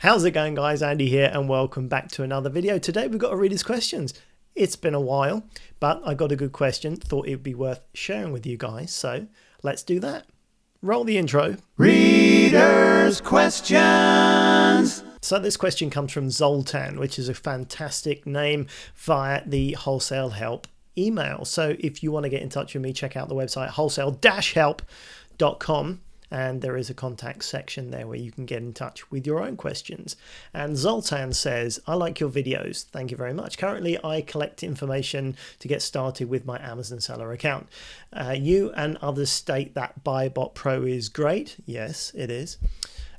How's it going, guys? Andy here and welcome back to another video. Today we've got a reader's questions. It's been a while, but I got a good question, thought it would be worth sharing with you guys, so let's do that. Roll the intro. Reader's questions. So this question comes from Zoltan, which is a fantastic name via the Wholesale Help email. So if you want to get in touch with me, check out the website wholesale-help.com. And there is a contact section there where you can get in touch with your own questions. And Zoltan says, I like your videos. Thank you very much. Currently, I collect information to get started with my Amazon seller account. You and others state that BuyBotPro is great. Yes, it is.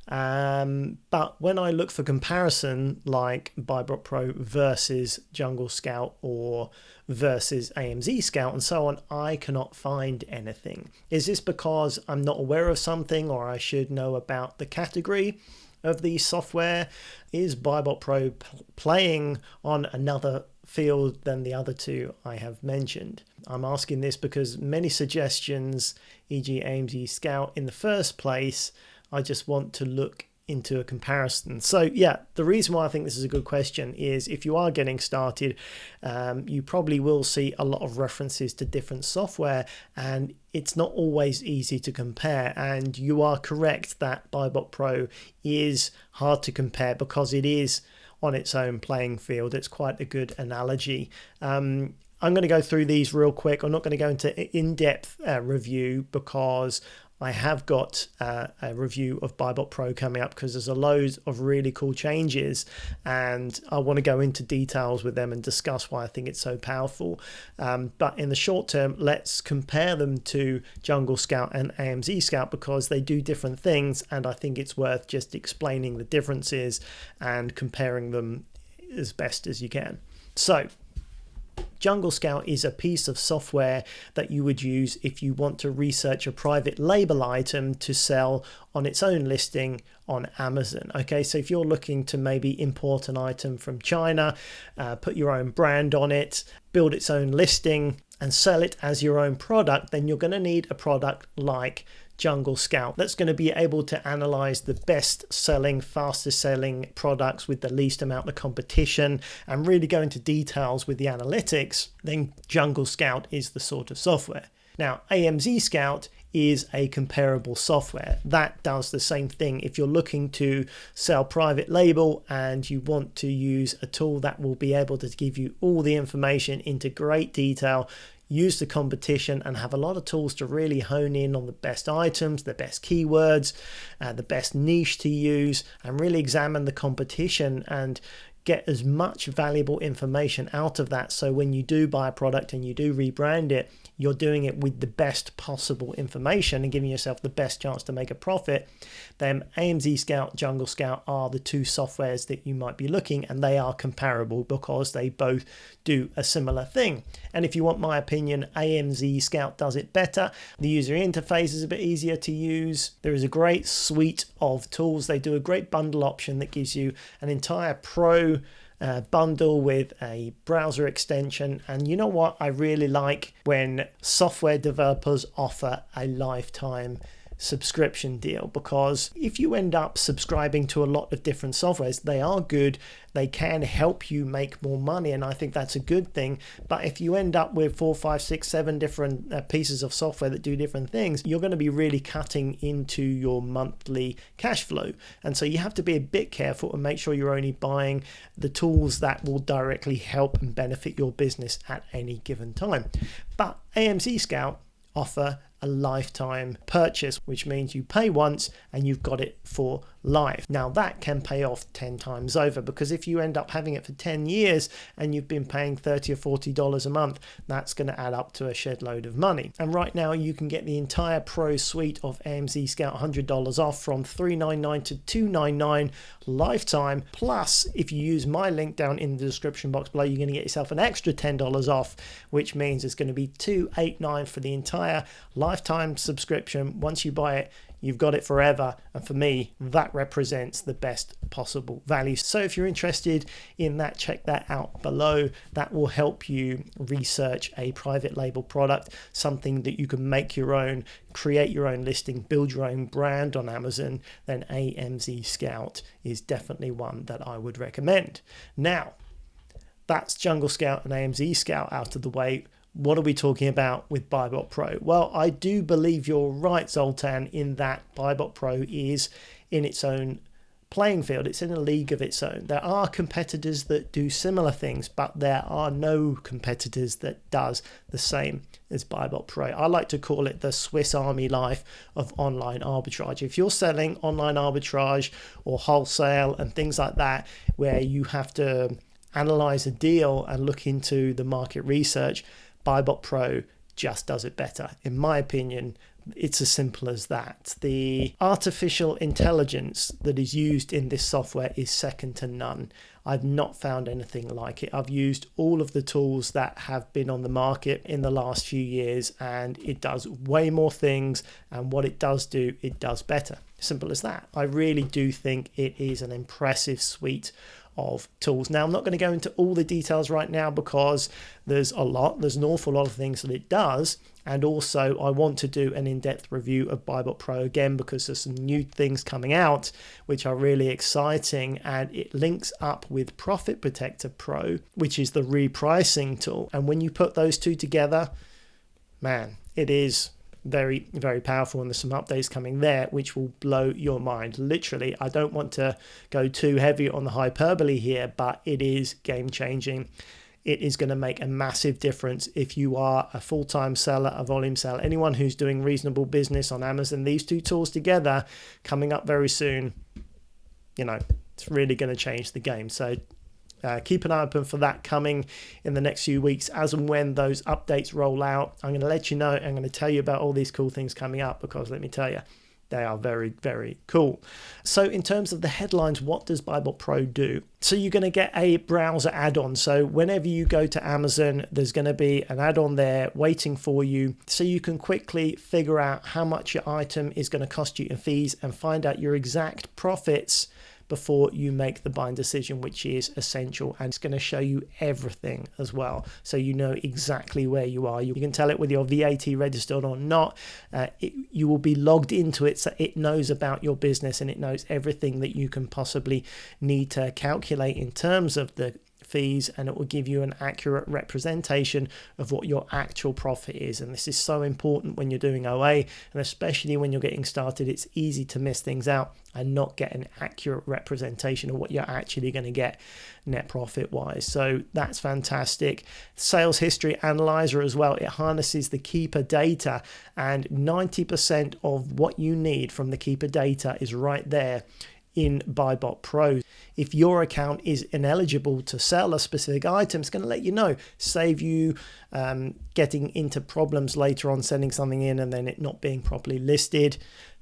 But when I look for comparison like BuyBotPro versus JungleScout or versus AMZScout and so on, I cannot find anything. Is this because I'm not aware of something, or I should know about the category of the software? Is BuyBotPro playing on another field than the other two I have mentioned? I'm asking this because many suggestions, e.g. AMZScout in the first place, I just want to look into a comparison. So yeah, the reason why I think this is a good question is if you are getting started, you probably will see a lot of references to different software, and it's not always easy to compare. And you are correct that BuyBotPro is hard to compare because it is on its own playing field. It's quite a good analogy. I'm going to go through these real quick. I'm not going to go into in-depth review because I have got a review of BuyBotPro coming up because there's a load of really cool changes, and I want to go into details with them and discuss why I think it's so powerful. But in the short term, let's compare them to JungleScout and AMZScout because they do different things, and I think it's worth just explaining the differences and comparing them as best as you can. So JungleScout is a piece of software that you would use if you want to research a private label item to sell on its own listing on Amazon. Okay, so if you're looking to maybe import an item from China, put your own brand on it, build its own listing and sell it as your own product, then you're going to need a product like JungleScout that's going to be able to analyze the best selling, fastest selling products with the least amount of competition and really go into details with the analytics. Then JungleScout is the sort of software. Now, AMZScout is a comparable software that does the same thing. If you're looking to sell private label and you want to use a tool that will be able to give you all the information into great detail, use the competition, and have a lot of tools to really hone in on the best items, the best keywords, the best niche to use, and really examine the competition and get as much valuable information out of that. So when you do buy a product and you do rebrand it, you're doing it with the best possible information and giving yourself the best chance to make a profit. Then AMZScout, JungleScout are the two softwares that you might be looking, and they are comparable because they both do a similar thing. And if you want my opinion, AMZScout does it better. The user interface is a bit easier to use. There is a great suite of tools. They do a great bundle option that gives you an entire pro bundle with a browser extension. And you know what I really like? When software developers offer a lifetime subscription deal, because if you end up subscribing to a lot of different softwares, they are good, they can help you make more money, and I think that's a good thing. But if you end up with 4, 5, 6, 7 different pieces of software that do different things, you're going to be really cutting into your monthly cash flow. And so you have to be a bit careful and make sure you're only buying the tools that will directly help and benefit your business at any given time. But AMZScout offer a lifetime purchase, which means you pay once and you've got it for life. Now that can pay off 10 times over, because if you end up having it for 10 years and you've been paying $30 or $40 a month, that's going to add up to a shed load of money. And right now you can get the entire pro suite of AMZScout $100 off from $399 to $299 lifetime. Plus, if you use my link down in the description box below, you're going to get yourself an extra $10 off, which means it's going to be $289 for the entire lifetime subscription. Once you buy it, you've got it forever. And for me, that represents the best possible value. So if you're interested in that, check that out below. That will help you research a private label product, something that you can make your own, create your own listing, build your own brand on Amazon. Then AMZScout is definitely one that I would recommend. Now, that's Jungle Scout and AMZScout out of the way. What are we talking about with BuyBotPro? Well, I do believe you're right, Zoltan, in that BuyBotPro is in its own playing field. It's in a league of its own. There are competitors that do similar things, but there are no competitors that does the same as BuyBotPro. I like to call it the Swiss Army knife of online arbitrage. If you're selling online arbitrage or wholesale and things like that, where you have to analyze a deal and look into the market research, BuyBotPro just does it better. In my opinion, it's as simple as that. The artificial intelligence that is used in this software is second to none. I've not found anything like it. I've used all of the tools that have been on the market in the last few years, and it does way more things, and what it does do, it does better. Simple as that. I really do think it is an impressive suite of tools. Now, I'm not going to go into all the details right now because there's an awful lot of things that it does. And also I want to do an in-depth review of BuyBotPro again, because there's some new things coming out which are really exciting, and it links up with Profit Protector Pro, which is the repricing tool. And when you put those two together, man, it is very, very powerful, and there's some updates coming there which will blow your mind. Literally, I don't want to go too heavy on the hyperbole here, but it is game changing. It is going to make a massive difference if you are a full-time seller, a volume seller, anyone who's doing reasonable business on Amazon. These two tools together coming up very soon, it's really going to change the game. So keep an eye open for that coming in the next few weeks. As and when those updates roll out, I'm going to let you know. I'm going to tell you about all these cool things coming up, because let me tell you, they are very, very cool. So in terms of the headlines, what does BuyBotPro do? So you're going to get a browser add-on. So whenever you go to Amazon, there's going to be an add-on there waiting for you, so you can quickly figure out how much your item is going to cost you in fees and find out your exact profits before you make the buying decision, which is essential. And it's going to show you everything as well, so you know exactly where you are. You can tell it whether you're VAT registered or not. You will be logged into it, so it knows about your business and it knows everything that you can possibly need to calculate in terms of the fees, and it will give you an accurate representation of what your actual profit is. And this is so important when you're doing OA, and especially when you're getting started. It's easy to miss things out and not get an accurate representation of what you're actually going to get net profit wise. So that's fantastic. Sales history analyzer as well. It harnesses the keeper data, and 90% of what you need from the keeper data is right there in BuyBotPro. If your account is ineligible to sell a specific item, it's going to let you know, save you getting into problems later on, sending something in and then it not being properly listed.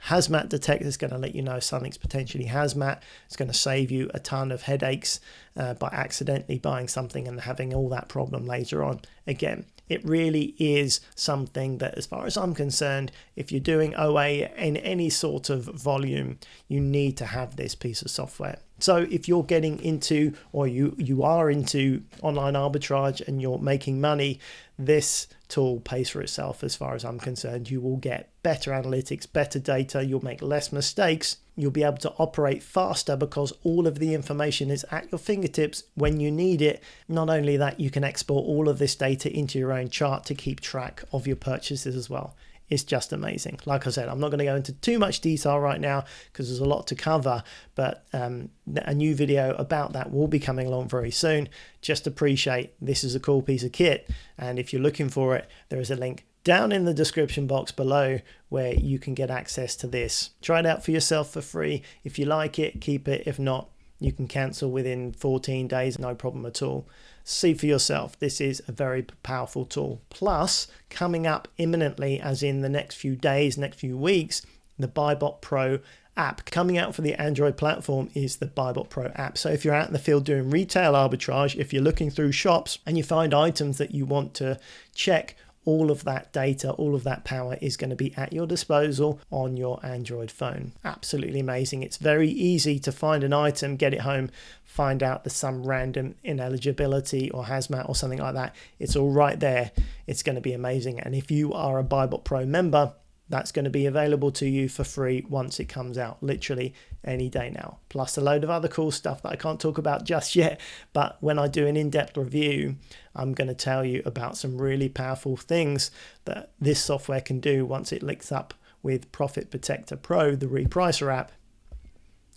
Hazmat detector is going to let you know if something's potentially hazmat. It's going to save you a ton of headaches by accidentally buying something and having all that problem later on. Again, it really is something that, as far as I'm concerned, if you're doing OA in any sort of volume, you need to have this piece of software. So if you're getting into, or you are into online arbitrage and you're making money, this tool pays for itself as far as I'm concerned. You will get better analytics, better data, you'll make less mistakes, you'll be able to operate faster because all of the information is at your fingertips when you need it. Not only that, you can export all of this data into your own chart to keep track of your purchases as well. It's just amazing. Like I said, I'm not going to go into too much detail right now because there's a lot to cover, but a new video about that will be coming along very soon. Just appreciate this is a cool piece of kit, and if you're looking for it, there is a link down in the description box below where you can get access to this. Try it out for yourself for free. If you like it, keep it. If not, you can cancel within 14 days, no problem at all. See for yourself. This is a very powerful tool. Plus, coming up imminently, as in the next few days, next few weeks, the BuyBotPro app. Coming out for the Android platform is the BuyBotPro app. So if you're out in the field doing retail arbitrage, if you're looking through shops and you find items that you want to check all of that data, all of that power is going to be at your disposal on your Android phone. Absolutely amazing. It's very easy to find an item, get it home, find out there's some random ineligibility or hazmat or something like that. It's all right there. It's going to be amazing. And if you are a BuyBotPro member, that's going to be available to you for free once it comes out, literally any day now. Plus a load of other cool stuff that I can't talk about just yet. But when I do an in-depth review, I'm going to tell you about some really powerful things that this software can do once it links up with Profit Protector Pro, the repricer app.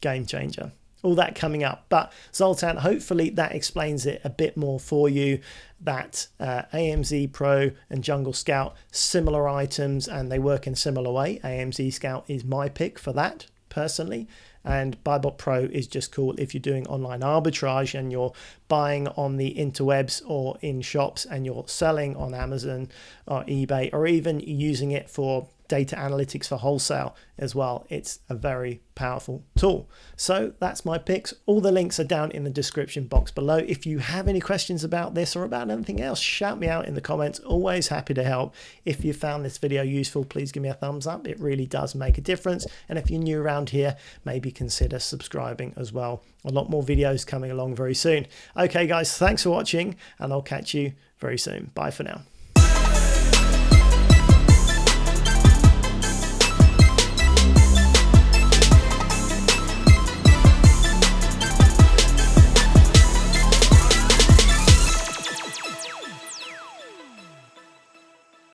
Game changer. All that coming up. But Zoltan, hopefully that explains it a bit more for you, that AMZ Pro and Jungle Scout, similar items, and they work in a similar way. AMZScout is my pick for that personally, and BuyBotPro is just cool if you're doing online arbitrage and you're buying on the interwebs or in shops and you're selling on Amazon or eBay, or even using it for data analytics for wholesale as well. It's a very powerful tool. So that's my picks. All the links are down in the description box below. If you have any questions about this or about anything else, shout me out in the comments. Always happy to help. If you found this video useful, please give me a thumbs up. It really does make a difference. And if you're new around here, maybe consider subscribing as well. A lot more videos coming along very soon. Okay guys, thanks for watching, and I'll catch you very soon. Bye for now.